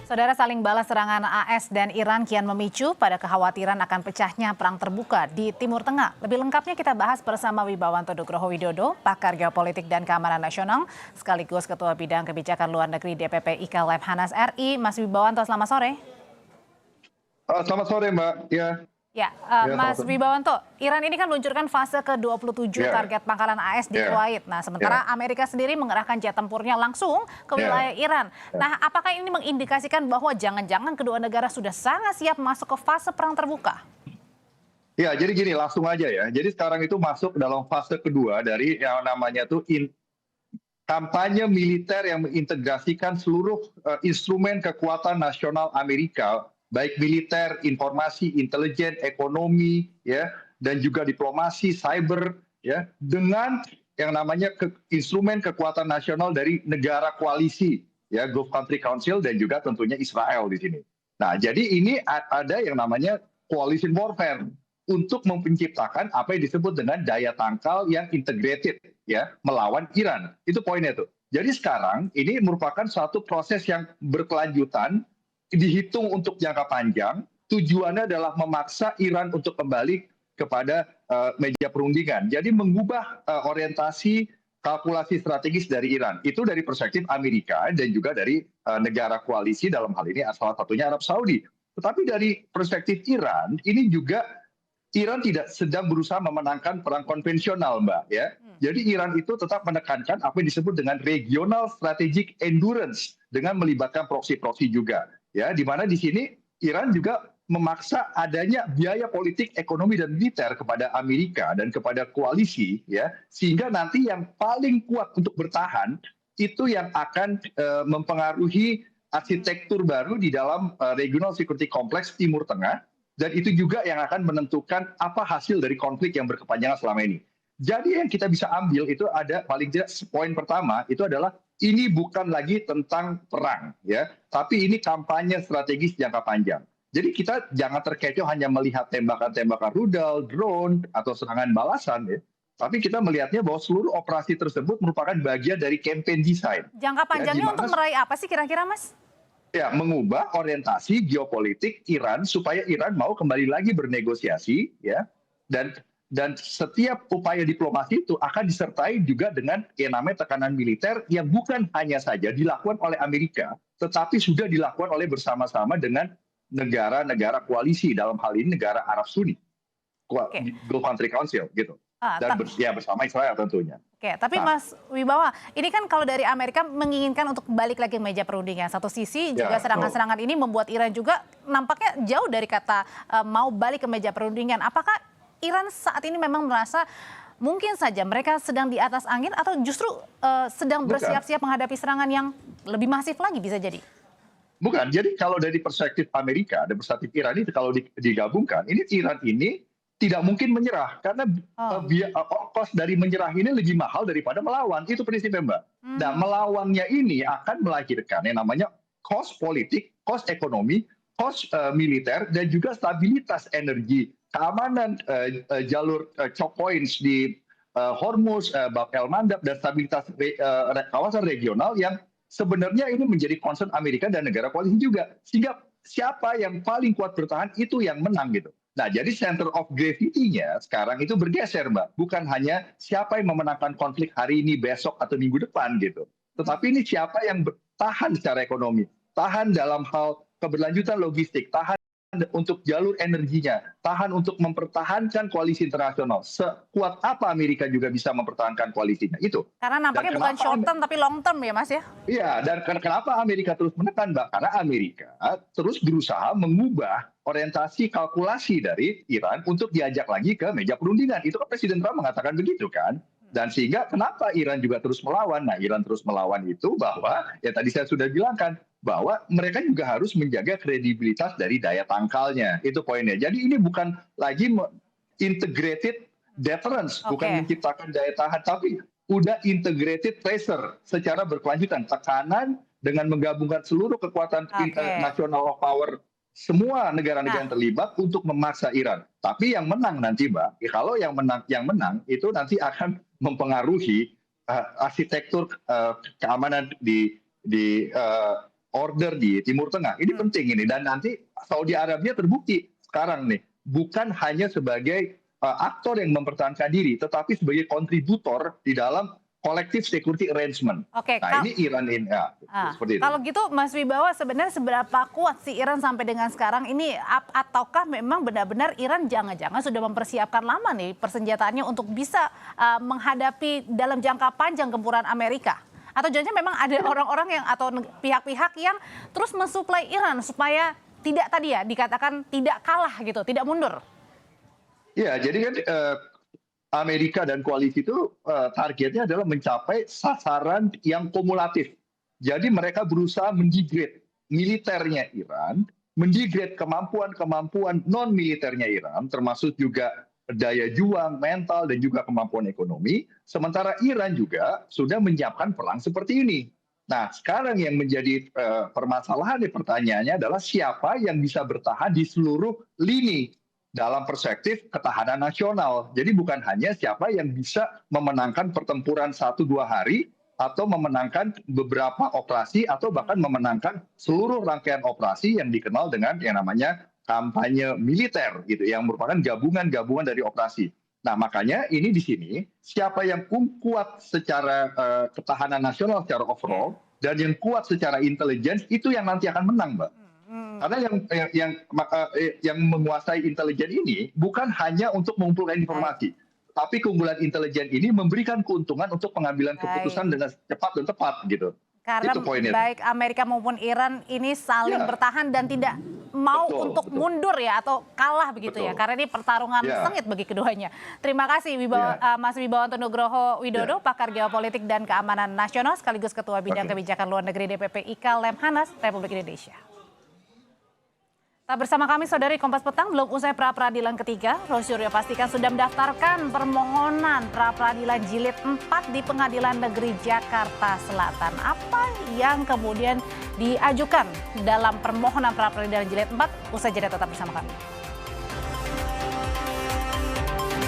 Saudara, saling balas serangan AS dan Iran kian memicu pada kekhawatiran akan pecahnya perang terbuka di Timur Tengah. Lebih lengkapnya kita bahas bersama Wibawanto Nugroho Widodo, pakar geopolitik dan keamanan nasional, sekaligus Ketua Bidang Kebijakan Luar Negeri DPP IKA Lemhanas RI. Mas Wibawanto, selamat sore. Selamat sore, Mbak. Ya, Mas Wibawanto, Iran ini kan luncurkan fase ke-27 target pangkalan AS di Kuwait. Nah, sementara Amerika sendiri mengerahkan jet tempurnya langsung ke wilayah Iran. Nah, apakah ini mengindikasikan bahwa jangan-jangan kedua negara sudah sangat siap masuk ke fase perang terbuka? Ya, jadi gini, langsung aja ya. Jadi sekarang itu masuk dalam fase kedua dari yang namanya tuh kampanye militer yang mengintegrasikan seluruh instrumen kekuatan nasional Amerika, baik militer, informasi, intelijen, ekonomi, ya, dan juga diplomasi, cyber, ya, dengan yang namanya instrumen kekuatan nasional dari negara koalisi, ya, Gulf Country Council dan juga tentunya Israel di sini. Nah, jadi ini ada yang namanya coalition warfare untuk menciptakan apa yang disebut dengan daya tangkal yang integrated, ya, melawan Iran. Itu poinnya tuh. Jadi sekarang ini merupakan suatu proses yang berkelanjutan, dihitung untuk jangka panjang, tujuannya adalah memaksa Iran untuk kembali kepada meja perundingan. Jadi mengubah orientasi kalkulasi strategis dari Iran. Itu dari perspektif Amerika dan juga dari negara koalisi, dalam hal ini salah satunya Arab Saudi. Tetapi dari perspektif Iran, ini juga Iran tidak sedang berusaha memenangkan perang konvensional, Mbak, ya. Jadi Iran itu tetap menekankan apa yang disebut dengan regional strategic endurance dengan melibatkan proksi-proksi juga. Ya, di mana di sini Iran juga memaksa adanya biaya politik, ekonomi, dan militer kepada Amerika dan kepada koalisi, ya, sehingga nanti yang paling kuat untuk bertahan itu yang akan mempengaruhi arsitektur baru di dalam regional security complex Timur Tengah, dan itu juga yang akan menentukan apa hasil dari konflik yang berkepanjangan selama ini. Jadi yang kita bisa ambil itu ada paling tidak poin pertama itu adalah ini bukan lagi tentang perang, ya, tapi ini kampanye strategis jangka panjang. Jadi kita jangan terkecoh hanya melihat tembakan-tembakan rudal, drone, atau serangan balasan, ya. Tapi kita melihatnya bahwa seluruh operasi tersebut merupakan bagian dari campaign design. Jangka panjangnya untuk meraih apa sih kira-kira, Mas? Ya, mengubah orientasi geopolitik Iran supaya Iran mau kembali lagi bernegosiasi, ya, dan setiap upaya diplomasi itu akan disertai juga dengan yang namanya tekanan militer yang bukan hanya saja dilakukan oleh Amerika, tetapi sudah dilakukan oleh bersama-sama dengan negara-negara koalisi, dalam hal ini negara Arab Sunni, Gulf Country Council, gitu. Dan bersama Israel tentunya. Oke, tapi Mas Wibawa, ini kan kalau dari Amerika menginginkan untuk balik lagi ke meja perundingan. Satu sisi juga serangan-serangan ini membuat Iran juga nampaknya jauh dari kata mau balik ke meja perundingan. Apakah Iran saat ini memang merasa mungkin saja mereka sedang di atas angin atau justru sedang bersiap-siap menghadapi serangan yang lebih masif lagi bisa jadi? Bukan, jadi kalau dari perspektif Amerika dan perspektif Iran itu kalau digabungkan, ini Iran ini tidak mungkin menyerah karena ongkos dari menyerah ini lebih mahal daripada melawan. Itu prinsipnya, Mbak. Nah, melawannya ini akan melahirkan yang namanya cost politik, cost ekonomi, cost militer, dan juga stabilitas energi, keamanan jalur choke points di Hormuz, Bab el Mandab, dan stabilitas kawasan regional yang sebenarnya ini menjadi concern Amerika dan negara koalisi juga. Sehingga siapa yang paling kuat bertahan itu yang menang gitu. Nah, jadi center of gravity-nya sekarang itu bergeser, Mbak. Bukan hanya siapa yang memenangkan konflik hari ini, besok, atau minggu depan gitu. Tetapi ini siapa yang bertahan secara ekonomi, tahan dalam hal keberlanjutan logistik, tahan untuk jalur energinya, tahan untuk mempertahankan koalisi internasional. Sekuat apa Amerika juga bisa mempertahankan koalisinya itu. Karena nampaknya bukan short term tapi long term ya, Mas, ya? Iya, dan kenapa Amerika terus menekan, Mbak? Karena Amerika terus berusaha mengubah orientasi kalkulasi dari Iran untuk diajak lagi ke meja perundingan. Itu kan Presiden Trump mengatakan begitu kan. Dan sehingga kenapa Iran juga terus melawan? Nah, Iran terus melawan itu bahwa, ya tadi saya sudah bilang kan, bahwa mereka juga harus menjaga kredibilitas dari daya tangkalnya. Itu poinnya. Jadi ini bukan lagi integrated deterrence, bukan menciptakan daya tahan, tapi udah integrated pressure secara berkelanjutan. Tekanan dengan menggabungkan seluruh kekuatan national of power, semua negara-negara yang terlibat untuk memaksa Iran. Tapi yang menang nanti, Mbak, kalau yang menang itu nanti akan mempengaruhi arsitektur keamanan di order di Timur Tengah. Ini penting ini, dan nanti Saudi Arabia terbukti sekarang nih bukan hanya sebagai aktor yang mempertahankan diri, tetapi sebagai kontributor di dalam collective security arrangement. Oke, nah ini Iran ini ya, seperti itu. Kalau gitu Mas Wibawa, sebenarnya seberapa kuat sih Iran sampai dengan sekarang ini, ataukah memang benar-benar Iran jangan-jangan sudah mempersiapkan lama nih persenjataannya untuk bisa menghadapi dalam jangka panjang gempuran Amerika? Atau jangan memang ada orang-orang yang atau pihak-pihak yang terus mensuplai Iran supaya tidak tadi ya dikatakan tidak kalah gitu, tidak mundur? Ya, jadi kan Amerika dan koalisi itu targetnya adalah mencapai sasaran yang kumulatif. Jadi mereka berusaha mendegrade militernya Iran, mendegrade kemampuan non-militernya Iran, termasuk juga daya juang, mental, dan juga kemampuan ekonomi. Sementara Iran juga sudah menyiapkan perang seperti ini. Nah, sekarang yang menjadi permasalahan pertanyaannya adalah siapa yang bisa bertahan di seluruh lini dalam perspektif ketahanan nasional. Jadi bukan hanya siapa yang bisa memenangkan pertempuran 1-2 hari atau memenangkan beberapa operasi atau bahkan memenangkan seluruh rangkaian operasi yang dikenal dengan yang namanya kampanye militer gitu, yang merupakan gabungan-gabungan dari operasi. Nah, makanya ini di sini siapa yang kuat secara ketahanan nasional secara overall dan yang kuat secara intelligence itu yang nanti akan menang, Mbak. Karena yang menguasai intelijen ini bukan hanya untuk mengumpulkan informasi, tapi keunggulan intelijen ini memberikan keuntungan untuk pengambilan keputusan dengan cepat dan tepat gitu. Karena itu poinnya. Baik Amerika maupun Iran ini saling bertahan dan tidak mau untuk mundur ya atau kalah begitu ya. Karena ini pertarungan sengit bagi keduanya. Terima kasih Mas Wibawanto Nugroho Widodo, pakar geopolitik dan keamanan nasional sekaligus Ketua Bidang Kebijakan Luar Negeri DPP IKA Lemhanas Republik Indonesia. Tak bersama kami saudari Kompas Petang, belum usai pra-peradilan ketiga, Rosyuryo pastikan sudah mendaftarkan permohonan pra-peradilan jilid 4 di Pengadilan Negeri Jakarta Selatan. Apa yang kemudian diajukan dalam permohonan pra-peradilan jilid 4? Usai jeda tetap bersama kami.